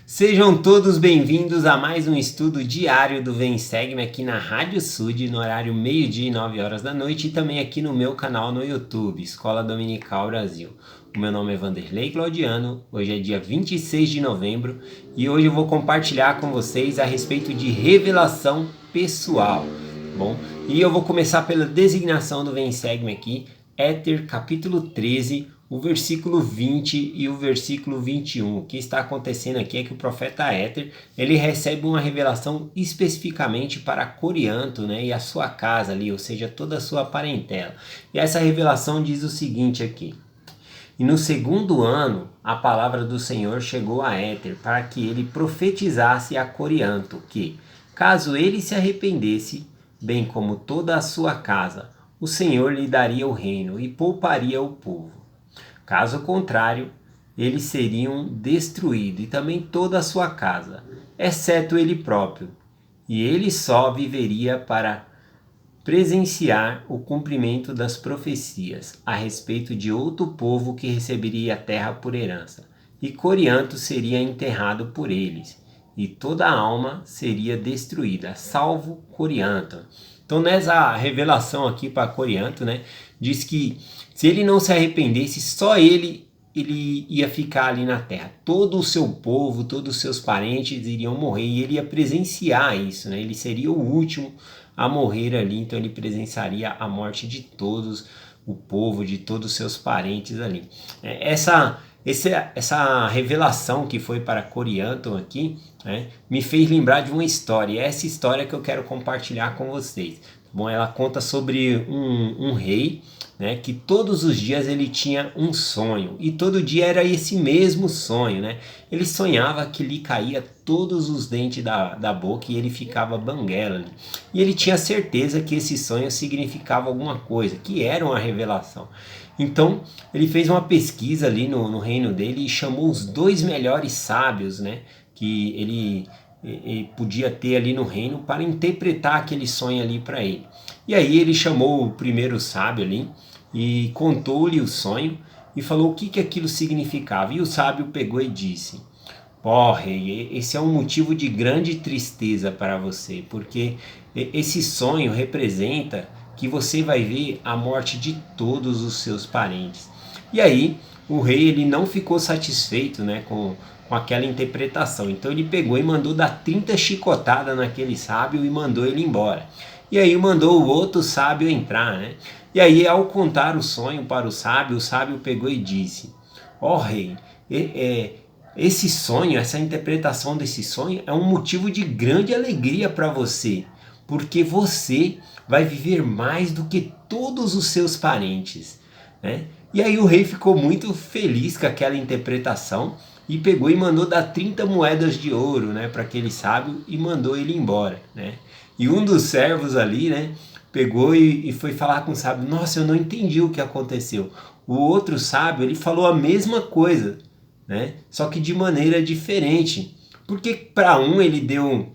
Sejam todos bem-vindos a mais um estudo diário do Vem Segue-me aqui na Rádio Sud, no horário meio-dia e 9 horas da noite, e também aqui no meu canal no YouTube, Escola Dominical Brasil. O meu nome é Vanderlei Claudiano, hoje é dia 26 de novembro e hoje eu vou compartilhar com vocês a respeito de revelação pessoal, bom? E eu vou começar pela designação do Vem Segue-me aqui, Éter capítulo 13, o versículo 20 e o versículo 21. O que está acontecendo aqui é que o profeta Éter, ele recebe uma revelação especificamente para Corianto, né, e a sua casa ali, ou seja, toda a sua parentela. E essa revelação diz o seguinte aqui: E no segundo ano, a palavra do Senhor chegou a Éter para que ele profetizasse a Corianto que, caso ele se arrependesse, bem como toda a sua casa, o Senhor lhe daria o reino e pouparia o povo. Caso contrário, eles seriam destruídos e também toda a sua casa, exceto ele próprio, e ele só viveria para presenciar o cumprimento das profecias a respeito de outro povo que receberia a terra por herança, e Corianto seria enterrado por eles, e toda a alma seria destruída, salvo Corianto. Então nessa revelação aqui para Corianto, né, diz que se ele não se arrependesse, só ele ia ficar ali na terra. Todo o seu povo, todos os seus parentes iriam morrer e ele ia presenciar isso, né? Ele seria o último a morrer ali, então ele presenciaria a morte de todos o povo, de todos os seus parentes ali. Essa revelação que foi para Corianto aqui, né, me fez lembrar de uma história. É essa história que eu quero compartilhar com vocês. Bom, ela conta sobre um rei, né, que todos os dias ele tinha um sonho e todo dia era esse mesmo sonho, né? Ele sonhava que lhe caía todos os dentes da boca e ele ficava banguela. E ele tinha certeza que esse sonho significava alguma coisa, que era uma revelação. Então ele fez uma pesquisa ali no reino dele e chamou os 2 melhores sábios, né, que ele podia ter ali no reino para interpretar aquele sonho ali para ele. E aí ele chamou o primeiro sábio ali e contou-lhe o sonho e falou o que aquilo significava. E o sábio pegou e disse: Ó rei, esse é um motivo de grande tristeza para você, porque esse sonho representa que você vai ver a morte de todos os seus parentes. E aí o rei ele não ficou satisfeito, né, com aquela interpretação. Então ele pegou e mandou dar 30 chicotadas naquele sábio e mandou ele embora. E aí mandou o outro sábio entrar, né? E aí ao contar o sonho para o sábio pegou e disse: Ó rei, esse sonho, essa interpretação desse sonho é um motivo de grande alegria para você, porque você vai viver mais do que todos os seus parentes, né? E aí o rei ficou muito feliz com aquela interpretação e pegou e mandou dar 30 moedas de ouro, né, para aquele sábio e mandou ele embora, né? E um dos servos ali, né, pegou e foi falar com o sábio: Nossa, eu não entendi o que aconteceu. O outro sábio, ele falou a mesma coisa, né, só que de maneira diferente. Porque para um ele deu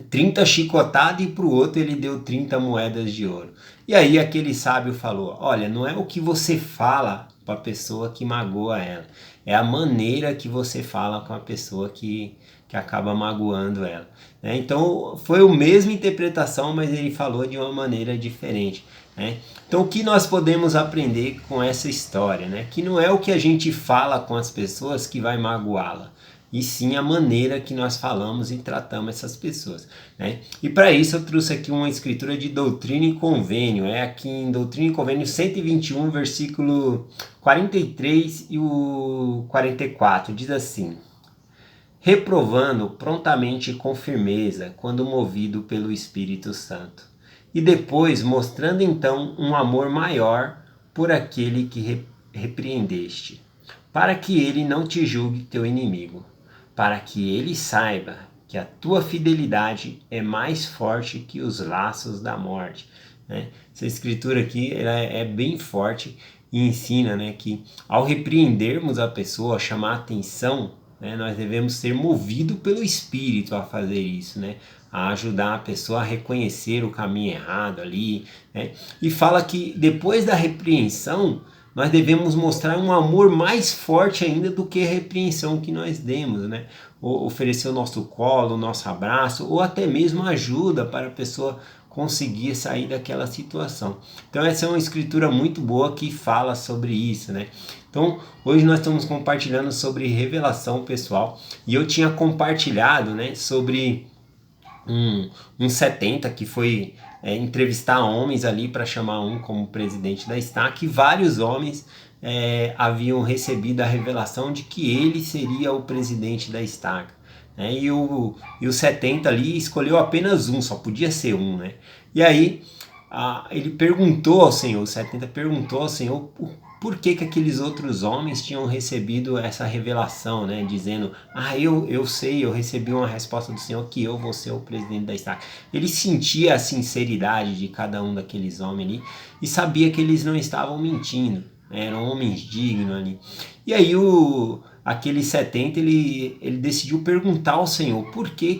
30 chicotadas e para o outro ele deu 30 moedas de ouro. E aí aquele sábio falou: Olha, não é o que você fala para a pessoa que magoa ela, é a maneira que você fala com a pessoa que acaba magoando ela, né? Então foi a mesma interpretação, mas ele falou de uma maneira diferente, né? Então o que nós podemos aprender com essa história, né? Que não é o que a gente fala com as pessoas que vai magoá-la, e sim a maneira que nós falamos e tratamos essas pessoas, né? E para isso eu trouxe aqui uma escritura de Doutrina e Convênio, aqui em Doutrina e Convênio 121, versículo 43 e o 44, diz assim: reprovando prontamente e com firmeza, quando movido pelo Espírito Santo, e depois mostrando então um amor maior por aquele que repreendeste, para que ele não te julgue teu inimigo, para que ele saiba que a tua fidelidade é mais forte que os laços da morte, né? Essa escritura aqui ela é bem forte e ensina, né, que ao repreendermos a pessoa, chamar a atenção, né, nós devemos ser movidos pelo Espírito a fazer isso, né, a ajudar a pessoa a reconhecer o caminho errado ali, né? E fala que depois da repreensão nós devemos mostrar um amor mais forte ainda do que a repreensão que nós demos, né? Oferecer o nosso colo, o nosso abraço, ou até mesmo ajuda para a pessoa conseguir sair daquela situação. Então essa é uma escritura muito boa que fala sobre isso, né? Então hoje nós estamos compartilhando sobre revelação pessoal, e eu tinha compartilhado, né, sobre um 70 que foi entrevistar homens ali para chamar um como presidente da Estaca, e vários homens haviam recebido a revelação de que ele seria o presidente da Estaca. Né? E o 70 ali escolheu apenas um, só podia ser um. Né? E aí ele perguntou ao Senhor, o 70 perguntou ao Senhor por que aqueles outros homens tinham recebido essa revelação, né? Dizendo, eu sei, eu recebi uma resposta do Senhor que eu vou ser o presidente da Estaca. Ele sentia a sinceridade de cada um daqueles homens ali e sabia que eles não estavam mentindo, né? Eram homens dignos ali. E aí aquele 70, ele decidiu perguntar ao Senhor por que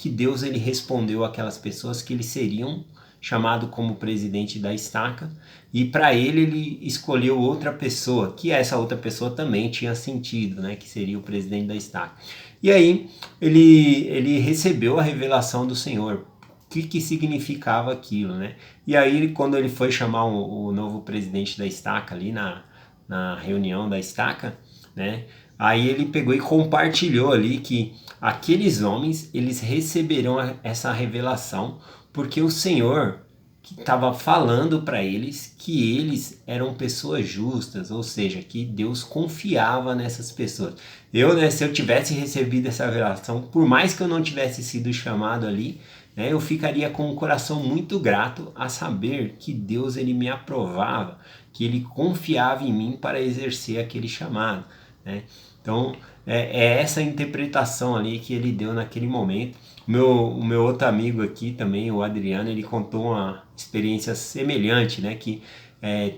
Deus ele respondeu aquelas pessoas que eles seriam chamado como presidente da Estaca, e para ele escolheu outra pessoa, que essa outra pessoa também tinha sentido, né, que seria o presidente da Estaca. E aí ele recebeu a revelação do Senhor, o que significava aquilo, né? E aí quando ele foi chamar o novo presidente da Estaca ali na reunião da Estaca, né? Aí ele pegou e compartilhou ali que aqueles homens, eles receberão essa revelação porque o Senhor que estava falando para eles que eles eram pessoas justas, ou seja, que Deus confiava nessas pessoas. Né, se eu tivesse recebido essa revelação, por mais que eu não tivesse sido chamado ali, né, eu ficaria com um coração muito grato a saber que Deus ele me aprovava, que ele confiava em mim para exercer aquele chamado. Né? Então, é essa interpretação ali que ele deu naquele momento. O meu outro amigo aqui também, o Adriano, ele contou uma experiência semelhante, né? Que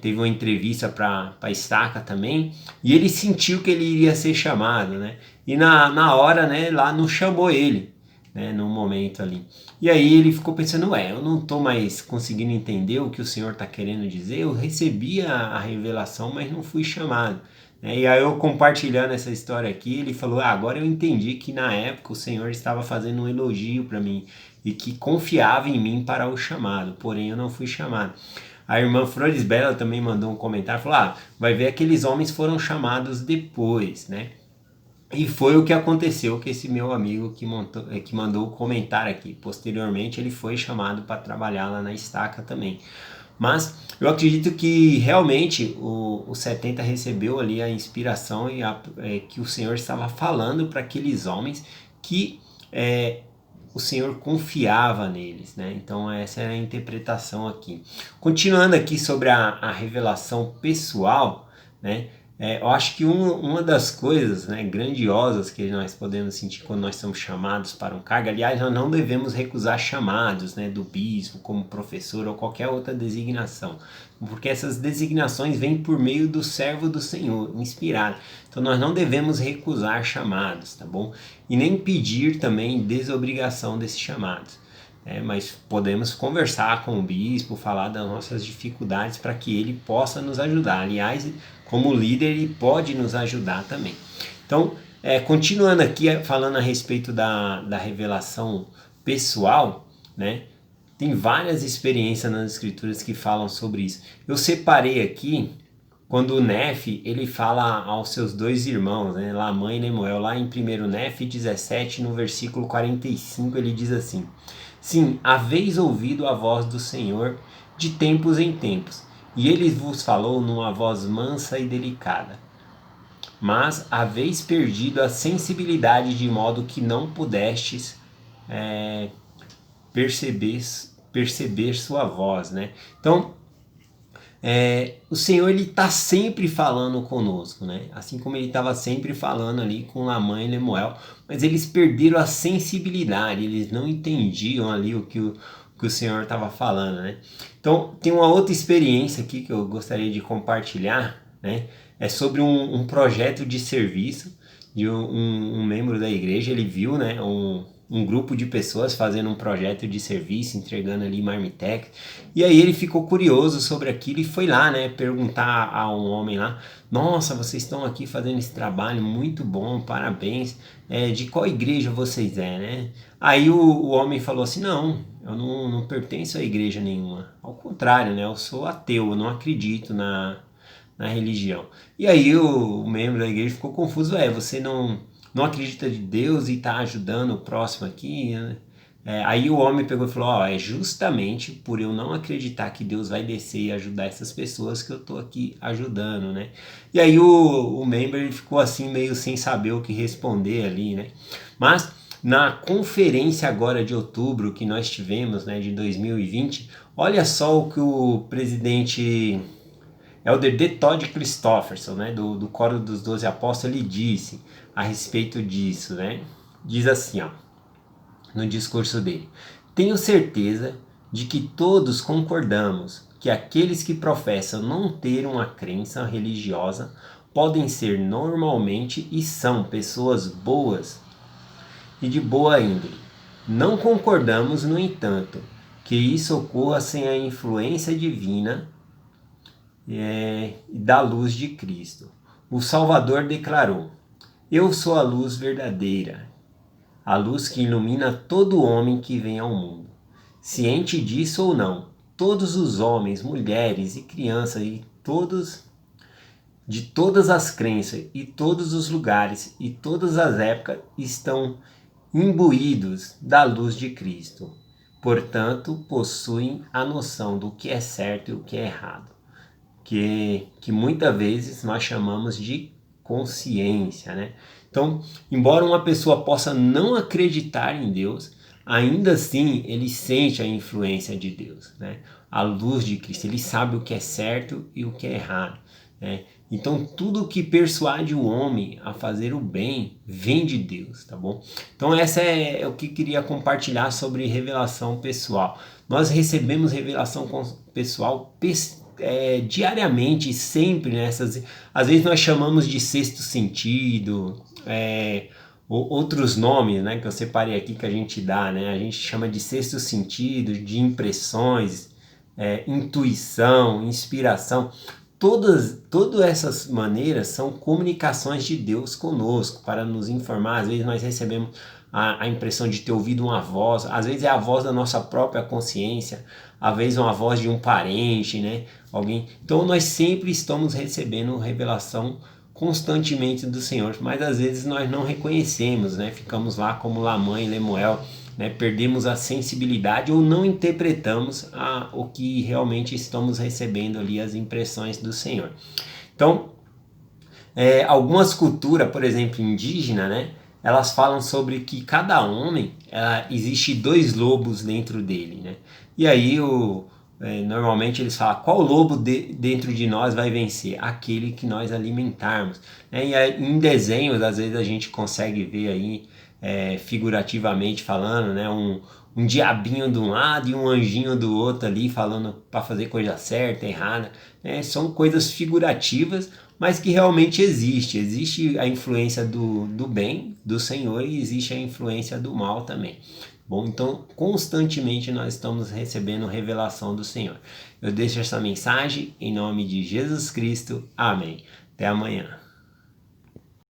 teve uma entrevista para a Estaca também, e ele sentiu que ele iria ser chamado, né? E na hora, né, lá não chamou ele, né, no momento ali. E aí ele ficou pensando, eu não estou mais conseguindo entender o que o Senhor está querendo dizer, eu recebi a revelação, mas não fui chamado. E aí eu compartilhando essa história aqui, ele falou, agora eu entendi que na época o Senhor estava fazendo um elogio para mim e que confiava em mim para o chamado, porém eu não fui chamado. A irmã Flores Bela também mandou um comentário, falou, vai ver, aqueles homens foram chamados depois, né? E foi o que aconteceu com esse meu amigo que mandou o comentário aqui. Posteriormente ele foi chamado para trabalhar lá na Estaca também. Mas eu acredito que realmente o 70 recebeu ali a inspiração e que o Senhor estava falando para aqueles homens que o Senhor confiava neles, né? Então essa era a interpretação aqui. Continuando aqui sobre a revelação pessoal, né? Eu acho que uma das coisas, né, grandiosas que nós podemos sentir quando nós somos chamados para um cargo, aliás, nós não devemos recusar chamados, né, do bispo, como professor ou qualquer outra designação, porque essas designações vêm por meio do servo do Senhor, inspirado. Então nós não devemos recusar chamados, tá bom? E nem pedir também desobrigação desses chamados. Mas podemos conversar com o bispo, falar das nossas dificuldades para que ele possa nos ajudar. Aliás, como líder, ele pode nos ajudar também. Então, continuando aqui falando a respeito da revelação pessoal, né? Tem várias experiências nas escrituras que falam sobre isso. Eu separei aqui quando o Nefe ele fala aos seus dois irmãos, né, Lamã e Nemuel, lá em 1 Nefe 17, no versículo 45, ele diz assim: Sim, haveis ouvido a voz do Senhor de tempos em tempos, e ele vos falou numa voz mansa e delicada. Mas haveis perdido a sensibilidade de modo que não pudestes perceber sua voz, né? Então, o Senhor ele está sempre falando conosco, né? Assim como ele estava sempre falando ali com Lamã e Lemuel, mas eles perderam a sensibilidade, eles não entendiam ali o que o Senhor estava falando, né? Então tem uma outra experiência aqui que eu gostaria de compartilhar, né? É sobre um projeto de serviço de um membro da igreja. Ele viu, né, um grupo de pessoas fazendo um projeto de serviço, entregando ali marmitex. E aí ele ficou curioso sobre aquilo e foi lá, né, perguntar a um homem lá: nossa, vocês estão aqui fazendo esse trabalho muito bom, parabéns. De qual igreja vocês né? Aí o homem falou assim: não, eu não pertenço a igreja nenhuma. Ao contrário, né, eu sou ateu, eu não acredito na religião. E aí o membro da igreja ficou confuso: você não acredita de Deus e está ajudando o próximo aqui, né? Aí o homem pegou e falou: é justamente por eu não acreditar que Deus vai descer e ajudar essas pessoas que eu estou aqui ajudando, né? E aí o membro ele ficou assim meio sem saber o que responder ali, né? Mas na conferência agora de outubro que nós tivemos, né, de 2020, olha só o que o presidente Elder D. Todd Christofferson, né, do Coro dos 12 Apóstolos, ele disse a respeito disso, né? Diz assim, ó, no discurso dele: tenho certeza de que todos concordamos que aqueles que professam não ter uma crença religiosa podem ser normalmente e são pessoas boas e de boa índole. Não concordamos, no entanto, que isso ocorra sem a influência divina da luz de Cristo. O Salvador declarou: eu sou a luz verdadeira, a luz que ilumina todo homem que vem ao mundo. Ciente disso ou não, todos os homens, mulheres e crianças de todas as crenças e todos os lugares e todas as épocas estão imbuídos da luz de Cristo. Portanto, possuem a noção do que é certo e o que é errado, que muitas vezes nós chamamos de consciência, né? Então, embora uma pessoa possa não acreditar em Deus, ainda assim ele sente a influência de Deus, né? A luz de Cristo, ele sabe o que é certo e o que é errado, né? Então, tudo que persuade o homem a fazer o bem vem de Deus, tá bom? Então, essa é o que eu queria compartilhar sobre revelação pessoal. Nós recebemos revelação pessoal diariamente, sempre, né? Às vezes nós chamamos de sexto sentido, outros nomes, né, que eu separei aqui que a gente dá, né? A gente chama de sexto sentido, de impressões, intuição, inspiração. Todas essas maneiras são comunicações de Deus conosco para nos informar. Às vezes nós recebemos a impressão de ter ouvido uma voz, às vezes é a voz da nossa própria consciência, às vezes é uma voz de um parente, né? Alguém. Então nós sempre estamos recebendo revelação constantemente do Senhor, mas às vezes nós não reconhecemos, né? Ficamos lá como Lamã e Lemuel, né? Perdemos a sensibilidade ou não interpretamos o que realmente estamos recebendo ali, as impressões do Senhor. Então, algumas culturas, por exemplo, indígena, né? Elas falam sobre que cada homem, existe 2 lobos dentro dele, né? E aí normalmente eles falam: qual lobo dentro de nós vai vencer? Aquele que nós alimentarmos, né? E aí, em desenhos, às vezes a gente consegue ver aí, figurativamente falando, né? Um diabinho de um lado e um anjinho do outro ali falando para fazer coisa certa, errada, né? São coisas figurativas, mas que realmente existe a influência do bem, do Senhor, e existe a influência do mal também. Bom, então constantemente nós estamos recebendo revelação do Senhor. Eu deixo essa mensagem em nome de Jesus Cristo. Amém. Até amanhã.